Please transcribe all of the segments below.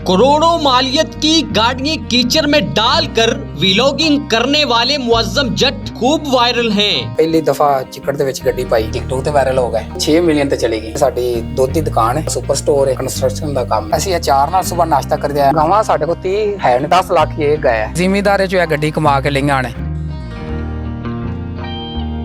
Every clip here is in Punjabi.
करोड़ों मालियत की गाड़ियां कीचड़ में डालकर व्लॉगिंग करने वाले मुअज्जम जट खूब वायरल हैं। ਪਹਿਲੀ ਦਫਾ ਚਿੱਕੜ ਦੇ ਵਿੱਚ ਗੱਡੀ ਪਾਈ ਟਿਕਟੋਕ ਤੇ ਵਾਇਰਲ ਹੋ ਗਏ 6 ਮਿਲੀਅਨ ਤੇ ਚਲੀ ਗਈ। ਸਾਡੀ ਦੁੱਧ ਦੀ ਦੁਕਾਨ ਹੈ, ਸੁਪਰ ਸਟੋਰ ਹੈ, ਕੰਸਟਰਕਸ਼ਨ ਦਾ ਕੰਮ। ਅਸੀਂ ਅਚਾਰ ਨਾਲ ਸਵੇਰ ਨਾਸ਼ਤਾ ਕਰਦੇ ਆ। ਗਾਵਾਂ ਸਾਡੇ ਕੋਲ 30 ਹੈ ਨੇ, 10 ਲੱਖ ਇਹ ਗਏ ਹੈ। ਜ਼ਿਮੀਦਾਰੇ ਜੋ ਇਹ ਗੱਡੀ ਕਮਾ ਕੇ ਲਈਆਂ ਨੇ।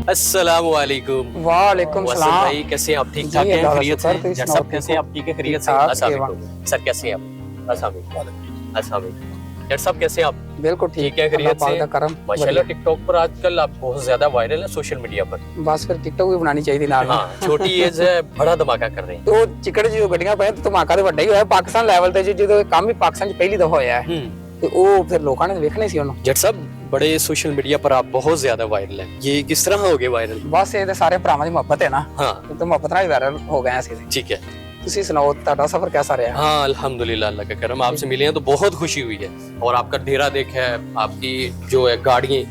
अस्सलाम वालेकुम। वालेकुम सलाम भाई, कैसे हैं आप? ठीक ठाक हैं? खैरियत से? जट साहब कैसे हैं आप? ठीक है, खैरियत से? अस्सलाम वालेकुम सर, कैसे हैं आप? अस्सलाम वालेकुम। अस्सलाम वालेकुम। जट साहब कैसे हैं आप? बिल्कुल ठीक है, खैरियत से? करम माशाल्लाह टिकटॉक पर आजकल आप बहुत ज्यादा वायरल है सोशल मीडिया पर। बस फिर टिकटॉक भी बनानी चाहिए नाल। हाँ, छोटी एज है, बड़ा धमाका कर रहे हैं। तो ਚਿੱਕੜ ਜੋ ਗੱਡੀਆਂ ਪਏ ਤੇ ਧਮਾਕਾ ਤੇ ਵੱਡਾ ਹੀ ਹੋਇਆ। ਪਾਕਿਸਤਾਨ ਲੈਵਲ ਤੇ ਜਦੋਂ ਕੰਮ ਹੀ ਪਾਕਿਸਤਾਨ 'ਚ ਪਹਿਲੀ ਦਫਾ ਹੋਇਆ ਹੈ ਤੇ ਉਹ ਫਿਰ ਲੋਕਾਂ ਨੇ ਵੇਖਣਾ ਸੀ ਉਹਨੂੰ। जट साहब, बड़े सोशल मीडिया पर आप बहुत ज्यादा वायरल है, ये किस तरह हो गए वायरल? ਬਸ ਇਹ ਤੇ ਸਾਰੇ ਭਰਾਵਾਂ ਦੀ ਮੁਹੱਬਤ ਹੈ ਨਾ। हाँ ਤੇ ਮੁਹੱਬਤ ਨਾਲ ਹੀ ਵਾਇਰਲ ਹੋ ਗਏ ਅਸੀਂ। ठीक है। ਤੁਸੀਂ ਸੁਣਾਓ ਤੁਹਾਡਾ ਸਫ਼ਰ कैसा ਰਿਹਾ? हाँ अल्हम्दुलिल्लाह, अल्लाह का करम, आपसे मिले हैं तो बहुत खुशी हुई है। और आपका डेरा देखा है, आपकी जो है गाड़ियाँ।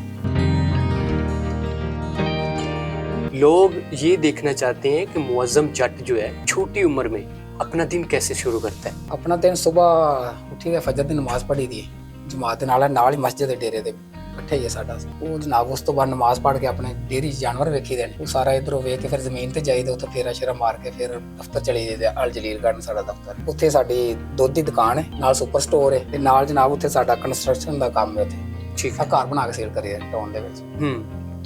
लोग ये देखना चाहते हैं कि मुअज्जम जट जो है छोटी उम्र में अपना दिन कैसे शुरू करता है। ਆਪਣਾ ਦਿਨ ਸਵੇਰ ਉੱਠੀ ਦੇ ਫਜਰ ਦੀ ਨਮਾਜ਼ ਪੜ੍ਹੀ ਦੀ ਹੈ ਜਮਾਤ ਦੇ ਨਾਲ ਹੀ ਮਸਜਿਦ ਦੇ ਡੇਰੇ ਦੇ ਇਕੱਠੇ ਹੀ ਹੈ ਸਾਡਾ। ਉਹ ਜਨਾਬ ਉਸ ਤੋਂ ਬਾਅਦ ਨਮਾਜ਼ ਪੜ੍ਹ ਕੇ ਆਪਣੇ ਡੇਰੀ ਜਾਨਵਰ ਵੇਖੀ ਦੇ ਨੇ। ਉਹ ਸਾਰਾ ਇਧਰੋਂ ਵੇਖ ਕੇ ਫਿਰ ਜ਼ਮੀਨ ਤੇ ਜਾਈਦਾ, ਉੱਥੇ ਫੇਰਾ ਸ਼ੇਰਾ ਮਾਰ ਕੇ ਫਿਰ ਦਫ਼ਤਰ ਚਲੇ ਜਾਈਦੇ। ਅਲ ਜਲੀਲ ਗਾਰਡਨ ਸਾਡਾ ਦਫ਼ਤਰ, ਉੱਥੇ ਸਾਡੀ ਦੁੱਧ ਦੀ ਦੁਕਾਨ ਹੈ, ਨਾਲ ਸੁਪਰ ਸਟੋਰ ਹੈ ਤੇ ਨਾਲ ਜਨਾਬ ਉੱਥੇ ਸਾਡਾ ਕੰਸਟਰਕਸ਼ਨ ਦਾ ਕੰਮ ਹੈ। ਉੱਥੇ ठीक ਆ ਘਰ ਬਣਾ ਕੇ ਸੇਲ ਕਰੀਏ ਟਾਊਨ ਦੇ ਵਿੱਚ।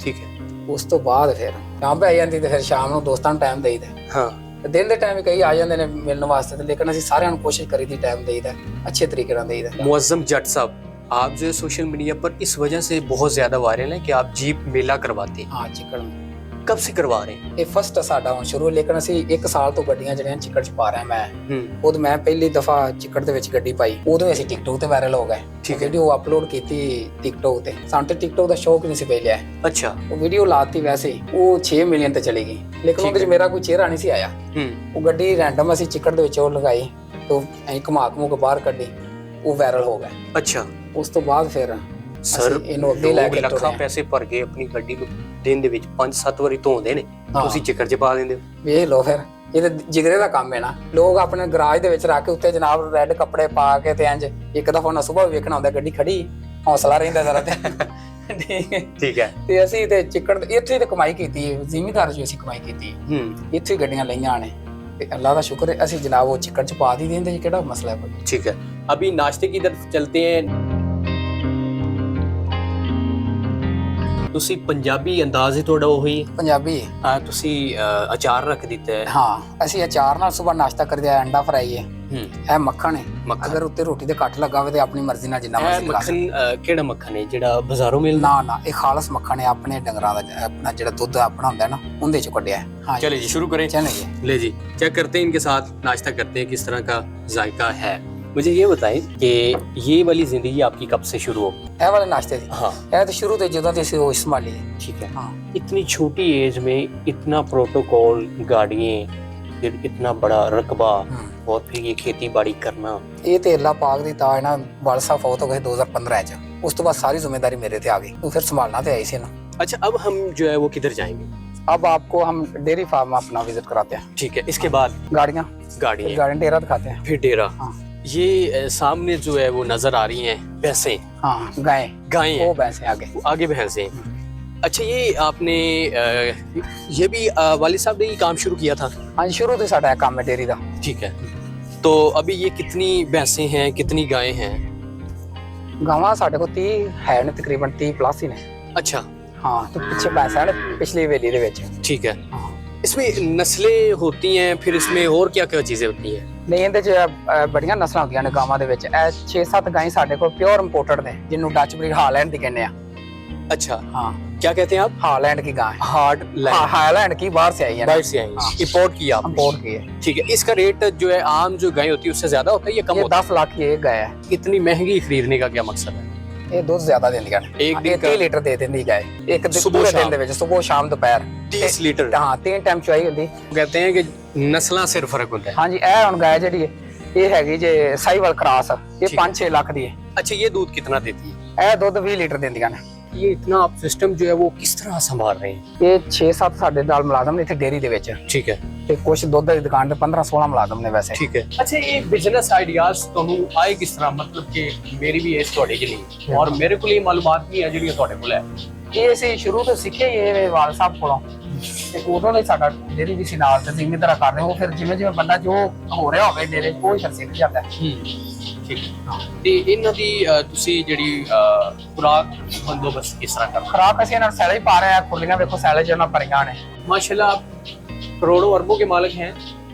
ठीक है। ਉਸ ਤੋਂ ਬਾਅਦ ਫਿਰ ਸ਼ਾਮ ਪੈ ਜਾਂਦੀ ਤੇ ਫਿਰ ਸ਼ਾਮ ਨੂੰ ਦੋਸਤਾਂ ਨੂੰ ਟਾਈਮ ਦੇਈਦਾ। हाँ ਤੇ ਦਿਨ ਦੇ ਟਾਈਮ ਕਈ ਆ ਜਾਂਦੇ ਨੇ ਮਿਲਣ ਵਾਸਤੇ ਤੇ ਲੇਕਿਨ ਅਸੀਂ ਸਾਰਿਆਂ ਨੂੰ ਕੋਸ਼ਿਸ਼ ਕਰੀਦੀ ਟਾਈਮ ਦੇਈਦਾ, ਅੱਛੇ ਤਰੀਕੇ ਨਾਲ ਦੇਈਦਾ। मुअज्जम जट साहब, आप जो है सोशल मीडिया पर इस वजह से बहुत ज्यादा वायरल है कि आप जीप मेला करवाते हैं। ਹਾਂ ਚਿੱਕੜ ਨੂੰ कब से करवा रहे हैं? ਇਹ ਫਸਟ ਸਾਡਾ ਹੁਣ ਸ਼ੁਰੂ, ਲੇਕਿਨ ਅਸੀਂ 1 ਸਾਲ ਤੋਂ ਗੱਡੀਆਂ ਜਿਹੜੀਆਂ ਚਿੱਕੜ ਚ ਪਾ ਰਹੇ ਮੈਂ। ਉਦੋਂ ਮੈਂ ਪਹਿਲੀ ਦਫਾ ਚਿੱਕੜ ਦੇ ਵਿੱਚ ਗੱਡੀ ਪਾਈ, ਉਦੋਂ ਅਸੀਂ ਟਿਕਟੋਕ ਤੇ ਵਾਇਰਲ ਹੋ ਗਏ। ਠੀਕ ਹੈ। ਵੀਡੀਓ ਅਪਲੋਡ ਕੀਤੀ ਟਿਕਟੋਕ ਤੇ। ਸਾਨੂੰ ਤੇ ਟਿਕਟੋਕ ਦਾ ਸ਼ੌਕ ਨਹੀਂ ਸੀ ਪਹਿਲੇ। अच्छा। ਉਹ ਵੀਡੀਓ ਲਾਤੀ ਵੈਸੇ ਹੀ, ਉਹ 6 ਮਿਲੀਅਨ ਤੇ ਚਲੀ ਗਈ, ਲੇਕਿਨ ਉਹਦੇ ਚ ਮੇਰਾ ਕੋਈ ਚਿਹਰਾ ਨਹੀਂ ਸੀ ਆਇਆ। ਉਹ ਗੱਡੀ ਰੈਂਡਮ ਅਸੀਂ ਚਿੱਕੜ ਦੇ ਵਿੱਚ ਉਹ ਲਗਾਈ ਤੇ ਐਂ ਘੁਮਾ ਕੇ ਬਾਹਰ ਕੱਢੀ, ਉਹ ਵਾਇਰਲ ਹੋ ਗਿਆ। अच्छा ਉਸ ਤੋਂ ਬਾਅਦ ਫਿਰ ਸਰ, ਇਹਨੂੰ ਅੱਗੇ ਲੈ ਕੇ ਲੱਖਾਂ ਪੈਸੇ ਭਰ ਕੇ ਆਪਣੀ ਗੱਡੀ ਨੂੰ ਦਿਨ ਦੇ ਵਿੱਚ 5-7 ਵਾਰੀ ਧੋਂਦੇ ਨੇ, ਤੁਸੀਂ ਚਿੱਕੜ 'ਚ ਪਾ ਦਿੰਦੇ ਹੋ। ਵੇਖ ਲਓ ਫਿਰ, ਇਹ ਤਾਂ ਜਿਗਰੇ ਦਾ ਕੰਮ ਹੈ ਨਾ। ਲੋਕ ਆਪਣੇ ਗਰਾਜ ਦੇ ਵਿੱਚ ਰੱਖ ਕੇ ਉੱਤੇ ਜਨਾਬ ਰੈੱਡ ਕੱਪੜੇ ਪਾ ਕੇ ਤੇ ਇੰਜ ਇੱਕ ਦਫਾ ਉਹਨਾਂ ਸਵੇਰ ਵੇਖਣਾ ਹੁੰਦਾ ਗੱਡੀ ਖੜੀ, ਹੌਸਲਾ ਰਹਿੰਦਾ ਜ਼ਰਾ ਤੇ। ਠੀਕ ਹੈ। ਤੇ ਅਸੀਂ ਤੇ ਚਿੱਕੜ ਇੱਥੇ ਤੇ ਕਮਾਈ ਕੀਤੀ ਹੈ, ਜ਼ਿਮੀਦਾਰ ਜੀ ਅਸੀਂ ਕਮਾਈ ਕੀਤੀ ਹੈ। ਇੱਥੇ ਹੀ ਗੱਡੀਆਂ ਲਈਆਂ ਨੇ ਤੇ ਅੱਲਾਹ ਦਾ ਸ਼ੁਕਰ ਹੈ ਅਸੀਂ ਜਨਾਬ ਉਹ ਚਿੱਕੜ 'ਚ ਪਾ ਦੀ ਦਿੰਦੇ ਜੀ, ਕਿਹੜਾ ਮਸਲਾ ਹੈ ਕੋਈ। ठीक है। अभी नाश्ते की तरफ चलते हैं। ਤੁਸੀਂ ਪੰਜਾਬੀ ਅੰਦਾਜ਼ ਹੀ ਤੁਹਾਡਾ ਉਹੀ ਹੈ। ਪੰਜਾਬੀ ਤੁਸੀਂ ਅਚਾਰ ਰੱਖ ਦਿੱਤਾ ਹੈ। ਹਾਂ, ਅਸੀਂ ਅਚਾਰ ਨਾਲ ਸਵੇਰ ਨਾਸ਼ਤਾ ਕਰਦੇ ਆ। ਅੰਡਾ ਫਰਾਈ ਹੈ, ਇਹ ਮੱਖਣ ਹੈ। ਅਗਰ ਉੱਤੇ ਰੋਟੀ ਦੇ ਕੱਟ ਲੱਗਾ ਹੋਵੇ ਤੇ ਆਪਣੀ ਮਰਜ਼ੀ ਨਾਲ ਜਿੰਨਾ ਮਰਜ਼ੀ ਖਾ ਸਕਦੇ। ਮੱਖਣ ਕਿਹੜਾ ਮੱਖਣ ਹੈ ਜਿਹੜਾ ਬਾਜ਼ਾਰੋਂ ਮਿਲਦਾ? ਨਾ ਇਹ ਖਾਲਸ ਮੱਖਣ ਹੈ, ਆਪਣੇ ਡੰਗਰਾਂ ਦਾ, ਆਪਣਾ ਜਿਹੜਾ ਦੁੱਧ ਆਪਣਾ ਹੁੰਦਾ ਨਾ ਉਹਦੇ ਚੋਂ ਕੱਢਿਆ ਹੈ। हाँ चलिए जी, शुरू करें। चलिए ले जी, चेक करते हैं इनके साथ, नाश्ता करते हैं किस तरह का जायका है। मुझे ये बताएं कि ये वाली जिंदगी आपकी कब से शुरू हो? ਇਹ ਵਾਲੇ ਨਾਸ਼ਤੇ ਦੀ हाँ ਇਹ ਤਾਂ ਸ਼ੁਰੂ ਤੋਂ ਜਦੋਂ ਤੇ ਅਸੀਂ ਉਹ ਸੰਭਾਲੀ ਹੈ। ठीक है। हाँ इतनी छोटी एज में इतना प्रोटोकॉल, गाड़ियाँ, फिर इतना बड़ा रकबा और फिर ये खेती बाड़ी करना। ਇਹ ਤੇ ਅੱਲਾਹ ਪਾਕ ਦੀ ਤਾਜ ਨਾਲ ਵਾਲ ਸਾਹਿਬ ਫੌਤ ਹੋ ਗਏ 2015 ਚ। ਉਸ ਤੋਂ ਬਾਅਦ ਸਾਰੀ ਜ਼ਿੰਮੇਵਾਰੀ ਮੇਰੇ ਤੇ ਆ ਗਈ, ਉਹ ਫਿਰ ਸੰਭਾਲਣਾ ਤੇ ਆਈ ਸੀ ਨਾ। अच्छा, अब हम जो है वो किधर जाएंगे? अब आपको हम डेयरी फार्म अपना विजिट कराते हैं। ठीक है। इसके बाद गाड़ियाँ गाड़ियाँ, डेरा दिखाते हैं। फिर डेरा। हाँ ये सामने जो है वो नजर आ रही हैं भैंसें, हाँ गाय गायें वो हैं, भैंसे आगे। आगे भैंसें हैं। अच्छा, ये आपने ये भी वालिद साहब ने ये काम शुरू किया था? हाँ शुरू तो साਡਾ काम है डेयरी का। ठीक है। तो अभी ये कितनी भैंसें हैं, कितनी गायें हैं? गावां साढ़े को 30 है ने, तकरीबन 30 प्लस ही ने। अच्छा। हाँ तो पीछे भैंसा है पिछली हवेली दे विच। ठीक है। हाँ इसमें नस्लें होती हैं, फिर इसमें और क्या क्या चीजें होती हैं? ਨਹੀਂ ਇਹਦੇ ਚ ਬੜੀਆਂ ਨਸਲਾਂ ਹੁੰਦੀਆਂ ਨੇ ਗਾਵਾਂ ਦੇ ਵਿੱਚ। ਇਹ 6-7 ਗਾਂ ਸਾਡੇ ਕੋਲ ਪਿਓਰ ਇੰਪੋਰਟਡ ਨੇ, ਜਿਹਨੂੰ ਡੱਚ ਬਰੀਡ ਹਾਲੈਂਡ ਦੀ ਕਹਿੰਦੇ ਆ। अच्छा, हाँ क्या कहते हैं आप? हालैंड की गाय। हार्ड लैंड, हालैंड की बाहर से आई है, बाहर से आई हाँ। है, इंपोर्ट किया आपने। इंपोर्ट की है। ठीक है। इसका रेट जो है आम जो गाय होती है उससे ज्यादा होता है या कम ये होता 10 लाख की एक गाय है। है? इतनी महंगी खरीदने का क्या मकसद है? ਇਹ ਦੁੱਧ ਜ਼ਿਆਦਾ ਦਿੰਦੀਆਂ ਨੇ। ਇੱਕ ਦਿਨ 30 ਲੀਟਰ ਦੇ ਦਿੰਦੀ ਗਾय ਇੱਕ ਦਿਨ ਸੁਬਹ ਪੂਰੇ ਸ਼ਾਮ। ਦਿਨ ਦੇ ਵਿੱਚ, ਸਵੇਰ ਸ਼ਾਮ ਦੁਪਹਿਰ 30 ਲੀਟਰ। ਹਾਂ 3 ਟਾਈਮ ਚੁਆਈ ਹੁੰਦੀ। कहते हैं कि नस्लां से फर्क होता है। ਹਾਂਜੀ ਇਹ ਹੁਣ ਗਾय ਜਿਹੜੀ ਹੈ ਇਹ ਹੈਗੀ ਜੇ ਸਾਈਵਾਲ ਕ੍ਰਾਸ, ਇਹ ਠੀਕ ਹੈ। 5-6 ਲੱਖ ਦੀ ਹੈ। अच्छा, ये दूध कितना देती है? ਇਹ ਦੁੱਧ 20 ਲੀਟਰ ਦਿੰਦੀਆਂ ਨੇ। ये इतना आप सिस्टम जो है वो किस तरह संभाल रहे हैं? ਇਹ 6-7 ਸਾਡੇ ਨਾਲ ਮੁਲਾਜ਼ਮ ਨੇ ਇੱਥੇ ਡੇਅਰੀ ਦੇ ਵਿੱਚ ठीक है, ਤੇ ਕੁਝ ਦੁੱਧ ਦੀ ਦੁਕਾਨ ਤੇ 15-16 ਮੁਲਾਜ਼ਮ ਨੇ ਵੈਸੇ। ठीक है। अच्छा, ये बिजनेस आइडियाज ਤੁਹਾਨੂੰ ਆਏ ਕਿਸ ਤਰ੍ਹਾਂ, मतलब ਕਿ ਮੇਰੀ ਵੀ ਇਸ ਤੁਹਾਡੇ ਜਿਹੀ ਨਹੀਂ, ਔਰ ਮੇਰੇ ਕੋਲ ਇਹ ਮਾਲੂਮਾਤ ਨਹੀਂ ਹੈ ਜਿਹੜੀਆਂ ਤੁਹਾਡੇ ਕੋਲ ਹੈ। ਇਹ ਅਸੀਂ ਸ਼ੁਰੂ ਤੋਂ ਸਿੱਖੇ ਹੀ ਇਹ ਵਾਲ ਸਾਹਿਬ ਕੋਲੋਂ, ਤੇ ਉਦੋਂ ਲਈ ਸਾਡਾ ਡੇਅਰੀ ਵੀ ਸੀ ਨਾਲ ਤੇ ਜ਼ਿੰਮੇਦਾਰ ਕਰਦੇ ਉਹ ਫਿਰ ਜਿਵੇਂ ਜਿਵੇਂ ਬੰਦਾ ਜੋ ਹੋ ਰਿਹਾ ਹੋਵੇ ਡੇਅਰੀ ਉਹ ਹੀ ਫਿਰ ਸਿੱਖ ਜਾਂਦਾ ਹੈ। ਠੀਕ ਹੈ। ਤੇ ਇਹਨਾਂ ਦੀ ਤੁਸੀਂ ਜਿਹੜੀ ਖੁਰਾਕ ਬੰਦੋਬਸਤ ਕਿਸ ਤਰ੍ਹਾਂ ਕਰਦੇ? ਖੁਰਾਕ ਅਸੀਂ ਇਹਨਾਂ ਨੂੰ ਸੈਲੇਜ ਪਾ ਰਹੇ ਆ, ਖੁੱਲੀਆਂ ਵੇਖੋ ਸੈਲੇਜ ਉਹਨਾਂ ਭਰੀਆਂ ਨੇ। माशाल्लाह आप करोड़ों अरबों के मालिक हैं।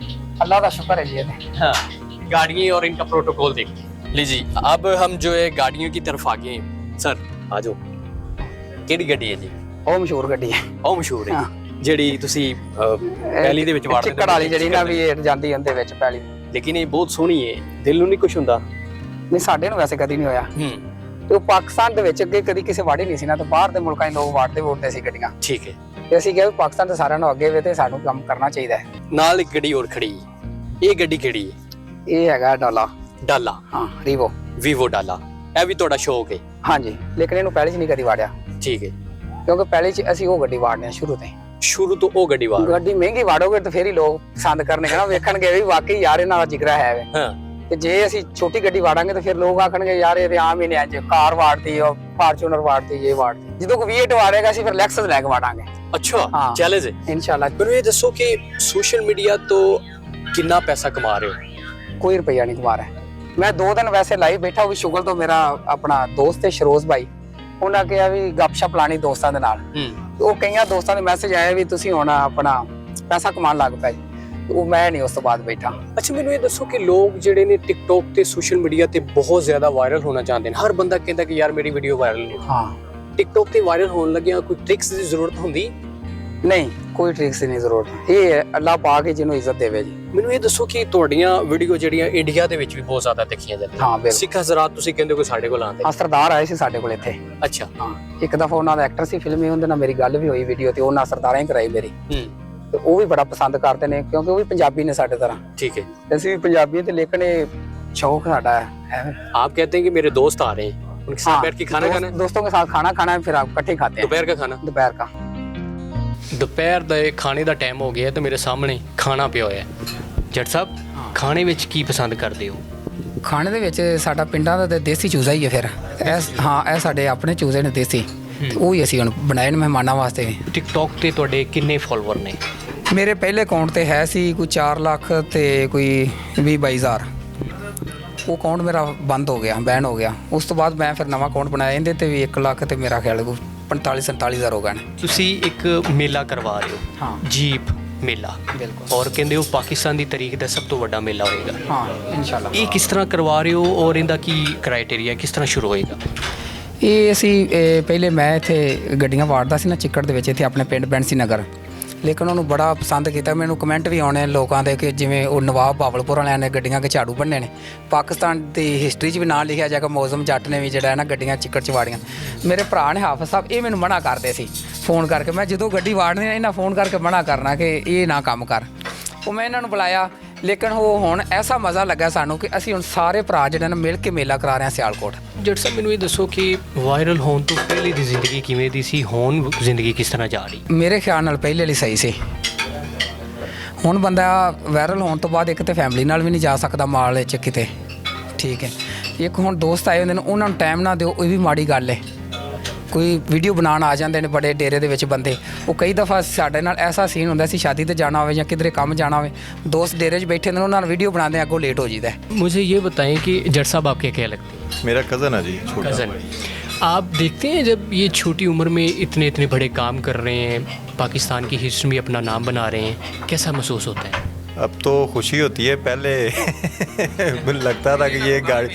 ਅੱਲਾਹ ਦਾ ਸ਼ੁਕਰ ਹੈ ਜੀ ਇਹਦੇ। हाँ, गाड़ियाँ और इनका प्रोटोकॉल देखते हैं। लीजिए, अब हम जो है गाड़ियों की तरफ आ गए हैं। सर आ जाओ, ਕਿਹੜੀ ਗੱਡੀ ਹੈ ਜੀ? ਉਹ ਮਸ਼ਹੂਰ ਗੱਡੀ ਹੈ, ਉਹ ਮਸ਼ਹੂਰ ਹੈ ਜਿਹੜੀ ਤੁਸੀਂ ਪਹਿਲੀ ਦੇ ਵਿੱਚ ਵਾੜਦੇ ਚਿੱਕੜ ਵਾਲੀ ਜਿਹੜੀ ਨਾ ਵੀ ਇਹ ਜਾਂਦੀ ਉਹਦੇ ਵਿੱਚ ਪਹਿਲੀ। ਲੇਕਿਨ ਇਹ ਬਹੁਤ ਸੋਹਣੀ ਹੈ, ਦਿਲ ਨੂੰ ਨਹੀਂ ਕੁਝ ਹੁੰਦਾ। ਨਹੀਂ ਸਾਡੇ ਨੂੰ ਵੈਸੇ ਕਦੀ ਨਹੀਂ ਹੋਇਆ। ਤੇ ਉਹ ਪਾਕਿਸਤਾਨ ਦੇ ਵਿੱਚ ਅੱਗੇ ਕਦੀ ਕਿਸੇ ਵਾੜੀ ਨਹੀਂ ਸੀ ਨਾ, ਤੇ ਬਾਹਰ ਦੇ ਮੁਲਕਾਂ ਦੇ ਲੋਕ ਵਾੜਦੇ ਸੀ ਗੱਡੀਆਂ। ਠੀਕ ਹੈ। ਤੇ ਅਸੀਂ ਕਿਹਾ ਵੀ ਪਾਕਿਸਤਾਨ ਤੇ ਸਾਰਿਆਂ ਨੂੰ ਅੱਗੇ ਵੇ ਤੇ ਸਾਨੂੰ ਕੰਮ ਕਰਨਾ ਚਾਹੀਦਾ ਹੈ। ਨਾਲ ਇੱਕ ਗੱਡੀ ਹੋਰ ਖੜੀ ਹੈ, ਇਹ ਗੱਡੀ ਕਿਹੜੀ ਹੈ? ਇਹ ਹੈਗਾ ਡਾਲਾ। ਡਾਲਾ? ਹਾਂ, ਰੀਵੋ। ਵੀਵੋ ਡਾਲਾ, ਇਹ ਵੀ ਤੁਹਾਡਾ ਸ਼ੌਕ ਹੈ? ਹਾਂਜੀ, ਲੇਕਿਨ ਇਹਨੂੰ ਪਹਿਲੇ 'ਚ ਨਹੀਂ ਕਦੀ ਵਾੜਿਆ। ਠੀਕ ਹੈ। ਕਿਉਂਕਿ ਪਹਿਲੇ 'ਚ ਅਸੀਂ ਉਹ ਗੱਡੀ ਵਾੜਨੇ ਸ਼ੁਰੂ ਤੋਂ। ਸ਼ੁਰੂ ਤੋਂ ਉਹ ਗੱਡੀ ਵਾੜ? ਗੱਡੀ ਮਹਿੰਗੀ ਵਾੜੋਗੇ ਤਾਂ ਫੇਰ ਹੀ ਲੋਕ ਪਸੰਦ ਕਰਨਗੇ ਨਾ, ਵੇਖਣਗੇ ਵੀ ਵਾਕਈ ਯਾਰ ਇਹਨਾਂ ਦਾ ਜਿਗਰਾ ਹੈ ਵੇ। ਹਾਂ। ਤੇ ਜੇ ਅਸੀਂ ਛੋਟੀ ਗੱਡੀ ਵਾੜਾਂਗੇ ਤਾਂ ਫਿਰ ਲੋਕ ਆਖਣਗੇ ਯਾਰ ਇਹ ਤੇ ਆਮ ਹੀ ਨੇ, ਅੱਜ ਕਾਰ ਵਾੜਦੀ ਔਰ ਫਾਰਚੂਨਰ ਵਾੜਦੀ, ਇਹ ਵਾੜਦੀ। ਜਦੋਂ ਕੋਈ V8 ਵਾੜੇਗਾ ਅਸੀਂ ਫਿਰ ਲੈਕਸਸ ਲੈ ਕੇ ਵਾੜਾਂਗੇ। ਅੱਛਾ, ਹਾਂ। ਚੈਲੰਜ ਹੈ ਇਨਸ਼ਾਅੱਲਾ। ਮੈਨੂੰ ਇਹ ਦੱਸੋ ਕਿ ਸੋਸ਼ਲ ਮੀਡੀਆ ਤੋਂ ਕਿੰਨਾ ਪੈਸਾ ਕਮਾ ਰਹੇ ਹੋ? ਕੋਈ ਰੁਪਈਆ ਨਹੀਂ ਕਮਾ ਰਿਹਾ। ਮੈਂ 2 ਦਿਨ ਵੈਸੇ ਲਾਈਵ ਬੈਠਾ, ਉਹ ਵੀ ਸ਼ੁਗਲ ਤੋਂ ਮੇਰਾ ਆਪਣਾ ਦੋਸਤ ਹੈ ਸ਼ਰੋਜ਼ ਭਾਈ, ਉਹਨਾਂ ਕਿਹਾ ਵੀ ਗੱਪਸ਼ਪ ਲਾਣੀ ਦੋਸਤਾਂ ਦੇ ਨਾਲ। ਉਹ ਕਈਆਂ ਦੋਸਤਾਂ ਦੇ ਮੈਸੇਜ ਆਏ ਵੀ ਤੁਸੀਂ ਹੁਣ ਆਪਣਾ ਪੈਸਾ ਕਮਾਉਣ ਲੱਗ ਪਏ। ਉਹ ਮੈਂ ਨਹੀਂ ਉਸ ਤੋਂ ਬਾਅਦ ਬੈਠਾ। ਅੱਛਾ, ਮੈਨੂੰ ਇਹ ਦੱਸੋ ਕਿ ਲੋਕ ਜਿਹੜੇ ਨੇ ਟਿਕਟੌਕ ਤੇ ਸੋਸ਼ਲ ਮੀਡੀਆ ਤੇ ਬਹੁਤ ਜ਼ਿਆਦਾ ਵਾਇਰਲ ਹੋਣਾ ਚਾਹੁੰਦੇ ਨੇ। ਹਰ ਬੰਦਾ ਕਹਿੰਦਾ ਕਿ ਯਾਰ ਮੇਰੀ ਵੀਡੀਓ ਵਾਇਰਲ ਨਹੀਂ। ਹਾਂ। ਟਿਕਟੌਕ ਤੇ ਵਾਇਰਲ ਹੋਣ ਲੱਗਿਆ ਕੋਈ ਟ੍ਰਿਕਸ ਦੀ ਜ਼ਰੂਰਤ ਹੁੰਦੀ? ਨਹੀਂ, ਕੋਈ ਟ੍ਰਿਕਸ ਦੀ ਨਹੀਂ ਜ਼ਰੂਰਤ। ਇਹ ਅੱਲਾਹ ਪਾਕ ਹੀ ਜਿਹਨੂੰ ਇੱਜ਼ਤ ਦੇਵੇ ਜੀ। ਮੈਨੂੰ ਇਹ ਦੱਸੋ ਕਿ ਤੁਹਾਡੀਆਂ ਵੀਡੀਓ ਜਿਹੜੀਆਂ ਇੰਡੀਆ ਦੇ ਵਿੱਚ ਵੀ ਬਹੁਤ ਜ਼ਿਆਦਾ ਦੇਖੀਆਂ ਜਾਂਦੀਆਂ। ਹਾਂ, ਬਿਲਕੁਲ। ਸਿੱਖ ਹਜ਼ਰਾਤ ਤੁਸੀਂ ਕਹਿੰਦੇ ਹੋ ਕਿ ਸਾਡੇ ਕੋਲ ਆਉਂਦੇ? ਹਾਂ, ਸਰਦਾਰ ਆਏ ਸੀ ਸਾਡੇ ਕੋਲ ਇੱਥੇ। ਅੱਛਾ। ਹਾਂ, ਇੱਕ ਦਫਾ ਉਹਨਾਂ ਦਾ ਐਕਟਰ ਸੀ ਫਿਲਮੀ, ਉਹਦੇ ਨਾਲ ਮੇਰੀ ਗੱਲ ਵੀ ਹੋਈ ਵੀਡੀਓ ਤੇ, ਉਹਨਾਂ ਸਰਦਾਰਾਂ ਹੀ ਕਰਾਈ ਮੇਰੀ। ਤੇ ਉਹ ਵੀ ਬੜਾ ਪਸੰਦ ਕਰਦੇ ਨੇ ਕਿਉਂਕਿ ਉਹ ਵੀ ਪੰਜਾਬੀ ਨੇ ਸਾਡੇ ਤਰ੍ਹਾਂ। ਠੀਕ ਹੈ। ਅਸੀਂ ਵੀ ਪੰਜਾਬੀ ਤੇ ਲੇਕਿਨ ਇਹ ਸ਼ੌਕ सादा है। आप कहते हैं कि मेरे दोस्त आ रहे हैं, उनके साथ बैठ के खाना खाना है? दोस्तों के साथ खाना खाना है, फिर आप इकट्ठे खाते हैं। दोपहर का खाना? दोपहर का। ਦੁਪਹਿਰ ਦਾ ਖਾਣੇ ਦਾ ਟਾਈਮ ਹੋ ਗਿਆ ਤੇ ਮੇਰੇ ਸਾਹਮਣੇ ਖਾਣਾ ਪਿਆ ਹੋਇਆ। ਜੱਟ ਸਾਹਿਬ, ਖਾਣੇ ਵਿੱਚ ਕੀ ਪਸੰਦ ਕਰਦੇ ਹੋ? ਖਾਣੇ ਦੇ ਵਿੱਚ ਸਾਡਾ ਪਿੰਡਾਂ ਦਾ ਤੇ ਦੇਸੀ ਚੂਜ਼ਾ ਹੀ ਹੈ ਫਿਰ। ਇਹ ਸਾਡੇ ਆਪਣੇ ਚੂਜ਼ੇ ਨੇ ਦੇਸੀ, ਉਹ ਹੀ ਅਸੀਂ ਹੁਣ ਬਣਾਏ ਨੇ ਮਹਿਮਾਨਾਂ ਵਾਸਤੇ। ਟਿਕਟੌਕ ਤੇ ਤੁਹਾਡੇ ਕਿੰਨੇ ਫਾਲੋਅਰ ਨੇ? ਮੇਰੇ ਪਹਿਲੇ ਅਕਾਊਂਟ ਤੇ ਹੈ ਸੀ ਕੋਈ 4 ਲੱਖ ਤੇ ਕੋਈ 20-22 ਹਜ਼ਾਰ। ਉਹ ਅਕਾਊਂਟ ਮੇਰਾ ਬੰਦ ਹੋ ਗਿਆ, ਬੈਨ ਹੋ ਗਿਆ। ਉਸ ਤੋਂ ਬਾਅਦ ਮੈਂ ਫਿਰ ਨਵਾਂ ਅਕਾਊਂਟ ਬਣਾਇਆ, ਇਹਦੇ ਤੇ ਵੀ 1 ਲੱਖ ਤੇ ਮੇਰਾ ਖਿਆਲ 45-47 ਹਜ਼ਾਰ ਹੋ ਗਏ ਨੇ। ਤੁਸੀਂ ਇੱਕ ਮੇਲਾ ਕਰਵਾ ਰਹੇ ਹੋ? ਹਾਂ, ਜੀਪ ਮੇਲਾ। ਬਿਲਕੁਲ। ਔਰ ਕਹਿੰਦੇ ਹੋ ਪਾਕਿਸਤਾਨ ਦੀ ਤਾਰੀਖ ਦਾ ਸਭ ਤੋਂ ਵੱਡਾ ਮੇਲਾ ਹੋਏਗਾ। ਹਾਂ, ਇਨਸ਼ਾਅੱਲਾ। ਇਹ ਕਿਸ ਤਰ੍ਹਾਂ ਕਰਵਾ ਰਹੇ ਹੋ ਔਰ ਇਹਦਾ ਕੀ ਕ੍ਰਾਈਟੇਰੀਆ, ਕਿਸ ਤਰ੍ਹਾਂ ਸ਼ੁਰੂ ਹੋਏਗਾ? ਇਹ ਅਸੀਂ ਪਹਿਲੇ ਮੈਂ ਇੱਥੇ ਗੱਡੀਆਂ ਵਾੜਦਾ ਸੀ ਨਾ ਚਿੱਕੜ ਦੇ ਵਿੱਚ, ਇੱਥੇ ਆਪਣੇ ਪਿੰਡ ਬੈਂਸੀ ਨਗਰ। ਲੇਕਿਨ ਉਹਨੂੰ ਬੜਾ ਪਸੰਦ ਕੀਤਾ। ਮੈਨੂੰ ਕਮੈਂਟ ਵੀ ਆਉਣੇ ਲੋਕਾਂ ਦੇ ਕਿ ਜਿਵੇਂ ਉਹ ਨਵਾਬ ਬਾਵਲਪੁਰ ਵਾਲਿਆਂ ਨੇ ਗੱਡੀਆਂ ਕੇ ਝਾੜੂ ਬੰਨੇ ਨੇ। ਪਾਕਿਸਤਾਨ ਦੀ ਹਿਸਟਰੀ 'ਚ ਵੀ ਨਾਂ ਲਿਖਿਆ ਜਾਏਗਾ, ਮੌਜ਼ਮ ਜੱਟ ਨੇ ਵੀ ਜਿਹੜਾ ਹੈ ਨਾ ਗੱਡੀਆਂ ਚਿੱਕੜ 'ਚ ਵਾੜੀਆਂ। ਮੇਰੇ ਭਰਾ ਨੇ ਹਾਫਿਜ਼ ਸਾਹਿਬ ਇਹ ਮੈਨੂੰ ਮਨਾ ਕਰਦੇ ਸੀ ਫੋਨ ਕਰਕੇ। ਮੈਂ ਜਦੋਂ ਗੱਡੀ ਵਾੜਨੀ ਇਹਨਾਂ ਫੋਨ ਕਰਕੇ ਮਨਾ ਕਰਨਾ ਕਿ ਇਹ ਨਾ ਕੰਮ ਕਰ। ਉਹ ਮੈਂ ਇਹਨਾਂ ਨੂੰ ਬੁਲਾਇਆ, ਲੇਕਿਨ ਉਹ ਹੁਣ ਐਸਾ ਮਜ਼ਾ ਲੱਗਾ ਸਾਨੂੰ ਕਿ ਅਸੀਂ ਹੁਣ ਸਾਰੇ ਭਰਾ ਜਿਹੜੇ ਨੇ ਮਿਲ ਕੇ ਮੇਲਾ ਕਰਾ ਰਹੇ ਹਾਂ ਸਿਆਲਕੋਟ। ਜੱਟ ਸਾਹਿਬ, ਮੈਨੂੰ ਇਹ ਦੱਸੋ ਕਿ ਵਾਇਰਲ ਹੋਣ ਤੋਂ ਪਹਿਲੇ ਦੀ ਜ਼ਿੰਦਗੀ ਕਿਵੇਂ ਦੀ ਸੀ, ਹੁਣ ਜ਼ਿੰਦਗੀ ਕਿਸ ਤਰ੍ਹਾਂ ਜਾ ਰਹੀ? ਮੇਰੇ ਖਿਆਲ ਨਾਲ ਪਹਿਲੇ ਲਈ ਸਹੀ ਸੀ। ਹੁਣ ਬੰਦਾ ਵਾਇਰਲ ਹੋਣ ਤੋਂ ਬਾਅਦ ਇੱਕ ਤਾਂ ਫੈਮਿਲੀ ਨਾਲ ਵੀ ਨਹੀਂ ਜਾ ਸਕਦਾ ਮਾਲ 'ਚ ਕਿਤੇ, ਠੀਕ ਹੈ। ਇੱਕ ਹੁਣ ਦੋਸਤ ਆਏ ਹੁੰਦੇ ਨੇ, ਉਹਨਾਂ ਨੂੰ ਟਾਈਮ ਨਾ ਦਿਓ, ਇਹ ਵੀ ਮਾੜੀ ਗੱਲ ਹੈ। ਕੋਈ ਵੀਡੀਓ ਬਣਾਉਣ ਆ ਜਾਂਦੇ ਨੇ ਬੜੇ ਡੇਰੇ ਦੇ ਵਿੱਚ ਬੰਦੇ। ਉਹ ਕਈ ਦਫਾ ਸਾਡੇ ਨਾਲ ਐਸਾ ਸੀਨ ਹੁੰਦਾ ਸੀ, ਸ਼ਾਦੀ ਤੇ ਜਾਣਾ ਹੋਵੇ ਜਾਂ ਕਿਧਰੇ ਕੰਮ ਜਾਣਾ ਹੋਵੇ, ਦੋਸਤ ਡੇਰੇ 'ਚ ਬੈਠੇ ਨੇ, ਉਹਨਾਂ ਨਾਲ ਵੀਡੀਓ ਬਣਾਉਂਦੇ ਅੱਗੋਂ ਲੇਟ ਹੋ जाता है। मुझे ये बताएं कि जट साहब आपके क्या लगते हैं? मेरा कज़न है जी, छोटा। कज़न। आप देखते हैं जब ये छोटी उम्र में इतने इतने बड़े काम कर रहे हैं, पाकिस्तान की हिस्ट्री में अपना नाम बना रहे हैं, कैसा महसूस होता है? अब तो खुशी होती है। पहले लगता था कि ये गाड़ी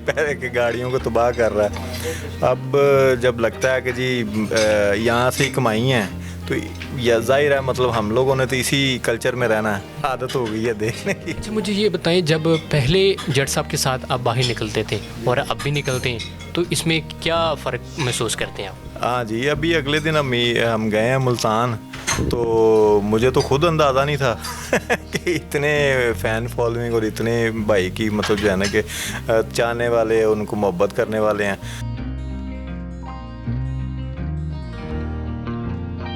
पहले की गाड़ियों को तबाह कर रहा है। अब जब लगता है कि जी यहाँ से ही कमाई हैं तो या जाहिर है, मतलब हम लोगों ने तो इसी कल्चर में रहना है, आदत हो गई है देखने की। अच्छा, मुझे ये बताएं, जब पहले जट साहब के साथ आप बाहर निकलते थे और अब भी निकलते हैं, तो इसमें क्या फ़र्क महसूस करते हैं आप? हाँ जी, अभी अगले दिन हम गए हैं मुल्तान, तो मुझे तो खुद अंदाज़ा नहीं था कि इतने फ़ैन फॉलोइंग और इतने भाई की मतलब जो है ना कि चाहने वाले, उनको मोहब्बत करने वाले हैं।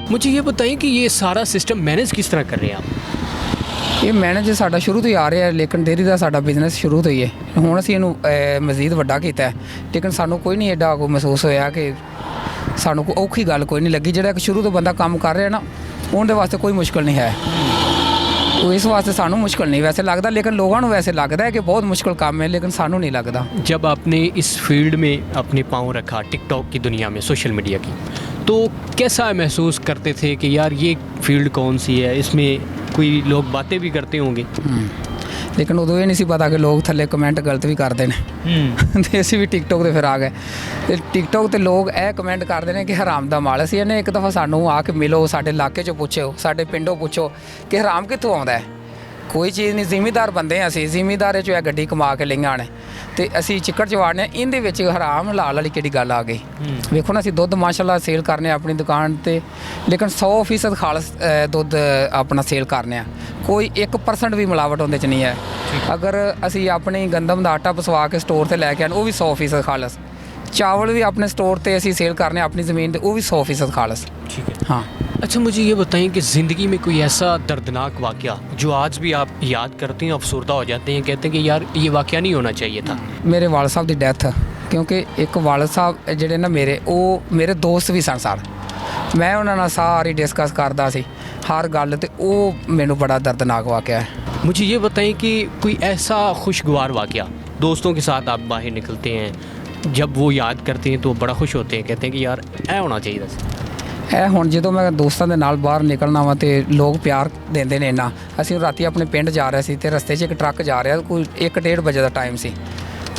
मुझे ये बताइए कि ये सारा सिस्टम मैनेज किस तरह कर रहे हैं आप? ਇਹ ਮੈਨੇਜ ਸਾਡਾ ਸ਼ੁਰੂ ਤੋਂ ਹੀ ਆ ਰਿਹਾ, ਲੇਕਿਨ ਡੇਅਰੀ ਦਾ ਸਾਡਾ ਬਿਜ਼ਨਸ ਸ਼ੁਰੂ ਤੋਂ ਹੀ ਹੈ। ਹੁਣ ਅਸੀਂ ਇਹਨੂੰ ਮਜ਼ੀਦ ਵੱਡਾ ਕੀਤਾ, ਲੇਕਿਨ ਸਾਨੂੰ ਕੋਈ ਨਹੀਂ ਐਡਾ ਕੋਈ ਮਹਿਸੂਸ ਹੋਇਆ ਕਿ ਸਾਨੂੰ ਕੋਈ ਔਖੀ ਗੱਲ ਕੋਈ ਨਹੀਂ ਲੱਗੀ। ਜਿਹੜਾ ਕਿ ਸ਼ੁਰੂ ਤੋਂ ਬੰਦਾ ਕੰਮ ਕਰ ਰਿਹਾ ਨਾ, ਉਹਦੇ ਵਾਸਤੇ ਕੋਈ ਮੁਸ਼ਕਲ ਨਹੀਂ ਹੈ। ਉਹ ਇਸ ਵਾਸਤੇ ਸਾਨੂੰ ਮੁਸ਼ਕਲ ਨਹੀਂ ਵੈਸੇ ਲੱਗਦਾ, ਲੇਕਿन लोगों ਨੂੰ वैसे लगता है कि बहुत मुश्किल काम है, लेकिन सानू नहीं लगता। जब आपने इस फील्ड में अपने पाँव रखा टिकटॉक की दुनिया में, सोशल मीडिया की, तो कैसा महसूस करते थे कि यार ये फील्ड कौन सी है, इसमें कोई लोग बातें भी करते होंगे? लेकिन उदों ये नहीं सी पता कि लोग थल्ले कमेंट गलत भी करते हैं। ते असीं भी टिकटॉक ते फिर आ गए ते टिकटॉक ते लोग ਇਹ ਕਮੈਂਟ ਕਰਦੇ ਨੇ ਕਿ ਹਰਾਮ ਦਾ ਮਾਲ। ਅਸੀਂ ਇਹਨੇ ਇੱਕ ਦਫਾ ਸਾਨੂੰ ਆ ਕੇ ਮਿਲੋ, ਸਾਡੇ ਇਲਾਕੇ 'ਚੋਂ ਪੁੱਛੋ, ਸਾਡੇ ਪਿੰਡੋਂ ਪੁੱਛੋ ਕਿ ਹਰਾਮ ਕਿੱਥੋਂ ਆਉਂਦਾ ਹੈ। ਕੋਈ ਚੀਜ਼ ਨਹੀਂ, ਜ਼ਿਮੀਦਾਰ ਬੰਦੇ ਹਾਂ ਅਸੀਂ, ਜ਼ਿਮੀਦਾਰੇ 'ਚੋਂ ਇਹ ਗੱਡੀ ਕਮਾ ਕੇ ਲਈਆਂ ਨੇ ਤੇ ਅਸੀਂ ਚਿੱਕੜ 'ਚ ਵਾੜਨੇ, ਇਹਦੇ ਵਿੱਚ ਹਰਾਮ ਹਲਾਲ ਵਾਲੀ ਕਿਹੜੀ ਗੱਲ ਆ ਗਈ। ਵੇਖੋ ਨਾ, ਅਸੀਂ ਦੁੱਧ ਮਾਸ਼ਾਅੱਲਾ ਸੇਲ ਕਰਨੇ ਆਪਣੀ ਦੁਕਾਨ ਤੇ, ਲੇਕਿਨ 100% ਖਾਲਸ ਦੁੱਧ ਆਪਣਾ ਸੇਲ ਕਰਨੇ ਆ, ਕੋਈ 1% ਵੀ ਮਿਲਾਵਟ ਉਹਦੇ 'ਚ ਨਹੀਂ ਹੈ। ਅਗਰ ਅਸੀਂ ਆਪਣੀ ਗੰਦਮ ਦਾ ਆਟਾ ਪਸਵਾ ਕੇ ਸਟੋਰ ਤੇ ਲੈ ਕੇ ਆਣ, ਉਹ ਵੀ 100% ਖਾਲਸ। चावल भी अपने स्टोर पे ऐसी सेल करने अपनी ज़मीन पे, वो भी 100% खालस। ठीक है। हाँ। अच्छा, मुझे ये बताएं कि ज़िंदगी में कोई ऐसा दर्दनाक वाक़या जो आज भी आप याद करते हैं, अफसरदा हो जाते हैं, कहते हैं कि यार ये वाक़या नहीं होना चाहिए था? मेरे वाल साहब की डेथ, क्योंकि एक वाल साहब ਜਿਹੜੇ ਨਾ मेरे दोस्त भी सन सार, मैं उन्होंने ਨਾਲ ਸਾਰੀ डिस्कस करता सी हर गल, ते ਉਹ ਮੈਨੂੰ बड़ा दर्दनाक वाक़या है। मुझे ये बताएं कि कोई ऐसा खुशगवार वाक़या, दोस्तों के साथ आप बाहर निकलते हैं, जब वो याद करते हैं तो बड़ा खुश होते हैं, कहते हैं कि यार ऐ होना चाहिए था। ਇਹ ਹੁਣ ਜਦੋਂ ਮੈਂ ਦੋਸਤਾਂ ਦੇ ਨਾਲ ਬਾਹਰ ਨਿਕਲਣਾ ਵਾ ਤੇ ਲੋਕ ਪਿਆਰ ਦਿੰਦੇ ਨੇ ਇੰਨਾ। ਅਸੀਂ ਰਾਤੀ ਆਪਣੇ ਪਿੰਡ ਜਾ ਰਹੇ ਸੀ ਤੇ ਰਸਤੇ 'ਚ ਇੱਕ ਟਰੱਕ ਜਾ ਰਿਹਾ, ਕੋਈ 1-1:30 ਵਜੇ ਦਾ ਟਾਈਮ ਸੀ।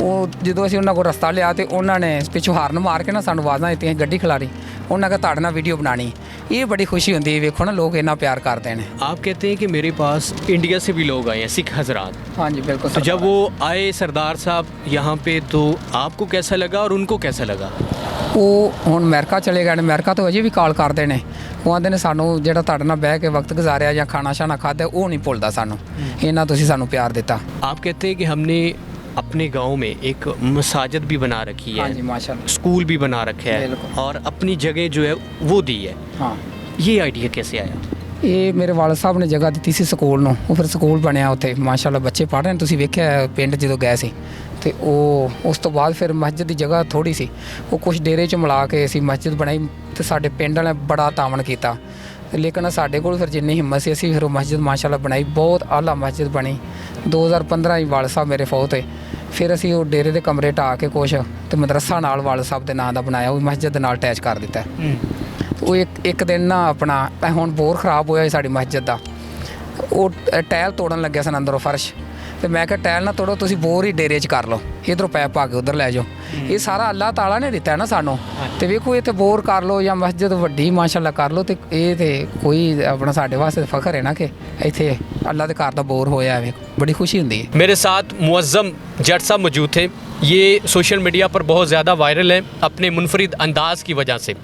ਉਹ ਜਦੋਂ ਅਸੀਂ ਉਹਨਾਂ ਕੋਲ ਰਸਤਾ ਲਿਆ ਤੇ ਉਹਨਾਂ ਨੇ ਪਿੱਛੋਂ ਹਾਰਨ ਮਾਰ ਕੇ ਨਾ ਸਾਨੂੰ ਆਵਾਜ਼ਾਂ ਦਿੱਤੀਆਂ, ਗੱਡੀ ਖਿਲਾਰੀ। ਉਹਨਾਂ ਕਹਿੰਦਾ ਤੁਹਾਡੇ ਨਾਲ ਵੀਡੀਓ ਬਣਾਣੀ। ਇਹ ਬੜੀ ਖੁਸ਼ੀ ਹੁੰਦੀ है, ਵੇਖੋ ना लोग इतना प्यार करते हैं। आप कहते हैं कि मेरे पास इंडिया से भी लोग आए हैं, सिख हजरात। हाँ जी बिल्कुल। तो जब वो आए सरदार साहब यहाँ पे, तो आपको कैसा लगा और उनको कैसा लगा? ਉਹ ਹੁਣ ਅਮਰੀਕਾ ਚਲੇ ਗਏ ਨੇ, ਅਮਰੀਕਾ ਤੋਂ ਅਜੇ ਵੀ ਕਾਲ ਕਰਦੇ ਨੇ। ਉਹ ਆਂਦੇ ਨੇ ਸਾਨੂੰ ਜਿਹੜਾ ਤੁਹਾਡੇ ਨਾਲ ਬਹਿ ਕੇ ਵਕਤ ਗੁਜ਼ਾਰਿਆ ਜਾਂ ਖਾਣਾ ਸ਼ਾਨਾ ਖਾਧਾ, ਉਹ ਨਹੀਂ ਭੁੱਲਦਾ ਸਾਨੂੰ, ਇਹਨਾਂ ਤੁਸੀਂ ਸਾਨੂੰ ਪਿਆਰ ਦਿੱਤਾ। आप कहते हैं कि हमने अपने गांव में एक मसाजिद भी बना रखी है, हाँ जी माशाल्लाह, स्कूल भी बना रखा है, और अपनी जगह जो है वो दी है। हाँ। ये आइडिया कैसे आया? ਇਹ ਮੇਰੇ ਵਾਲਦ ਸਾਹਿਬ ਨੇ ਜਗ੍ਹਾ ਦਿੱਤੀ ਸੀ ਸਕੂਲ ਨੂੰ, ਉਹ ਫਿਰ ਸਕੂਲ ਬਣਿਆ ਉੱਥੇ ਮਾਸ਼ਾਅੱਲਾ ਬੱਚੇ ਪੜ੍ਹ ਰਹੇ ਨੇ। ਤੁਸੀਂ ਵੇਖਿਆ ਪਿੰਡ ਜਦੋਂ ਗਏ ਸੀ ਤੇ ਉਹ ਉਸ ਤੋਂ ਬਾਅਦ ਫਿਰ ਮਸਜਿਦ ਦੀ ਜਗ੍ਹਾ ਥੋੜ੍ਹੀ ਸੀ, ਉਹ ਕੁਛ ਡੇਰੇ 'ਚ ਮਿਲਾ ਕੇ ਅਸੀਂ ਮਸਜਿਦ ਬਣਾਈ ਤੇ ਸਾਡੇ ਪਿੰਡ ਵਾਲਿਆਂ ਬੜਾ ਤਾਮਣ ਕੀਤਾ। ਲੇਕਿਨ ਸਾਡੇ ਕੋਲ ਫਿਰ ਜਿੰਨੀ ਹਿੰਮਤ ਸੀ ਅਸੀਂ ਫਿਰ ਉਹ ਮਸਜਿਦ ਮਾਸ਼ਾਅੱਲਾ ਬਣਾਈ, ਬਹੁਤ ਆਲਾ ਮਸਜਿਦ ਬਣੀ। 2015 ਹੀ ਵਾਲਦ ਸਾਹਿਬ ਮੇਰੇ ਫੌਤ ਹੋਏ। ਫਿਰ ਅਸੀਂ ਉਹ ਡੇਰੇ ਦੇ ਕਮਰੇ ਢਾਹ ਕੇ ਕੁਛ ਤੇ ਮਦਰਸਾ ਨਾਲ ਵਾਲਦ ਸਾਹਿਬ ਦੇ ਨਾਂ ਦਾ ਬਣਾਇਆ, ਉਹ ਮਸਜਿਦ ਦੇ ਨਾਲ ਅਟੈਚ ਕਰ ਦਿੱਤਾ। ਉਹ ਇੱਕ ਦਿਨ ਨਾ ਆਪਣਾ ਹੁਣ ਬੋਰ ਖਰਾਬ ਹੋਇਆ ਸਾਡੀ ਮਸਜਿਦ ਦਾ, ਉਹ ਟਾਇਲ ਤੋੜਨ ਲੱਗਿਆ ਸਨ ਅੰਦਰੋਂ ਫਰਸ਼, ਤੇ ਮੈਂ ਕਿਹਾ ਟਾਇਲ ਨਾ ਤੋੜੋ, ਤੁਸੀਂ ਬੋਰ ਹੀ ਡੇਰੇ 'ਚ ਕਰ ਲਓ, ਇੱਧਰੋਂ ਪੈਪ ਪਾ ਕੇ ਉੱਧਰ ਲੈ ਜਾਓ। ਇਹ ਸਾਰਾ ਅੱਲਾਹ ਤਾਲਾ ਨੇ ਦਿੱਤਾ ਨਾ ਸਾਨੂੰ, ਤੇ ਵੇਖੋ ਇੱਥੇ ਬੋਰ ਕਰ ਲਓ ਜਾਂ ਮਸਜਿਦ ਵੱਡੀ ਮਾਸ਼ਾਅੱਲਾ ਕਰ ਲਓ, ਤੇ ਇਹ ਤੇ ਕੋਈ ਆਪਣਾ ਸਾਡੇ ਵਾਸਤੇ ਫਖਰ ਹੈ ਨਾ ਕਿ ਇੱਥੇ ਅੱਲਾਹ ਦੇ ਘਰ ਦਾ ਬੋਰ ਹੋਇਆ। ਵੇਖੋ बड़ी खुशी होती है। मेरे साथ मुअज़्ज़म जट साहब मौजूद थे। ये सोशल मीडिया पर बहुत ज़्यादा वायरल है अपने मुनफरिद अंदाज़ की वजह से।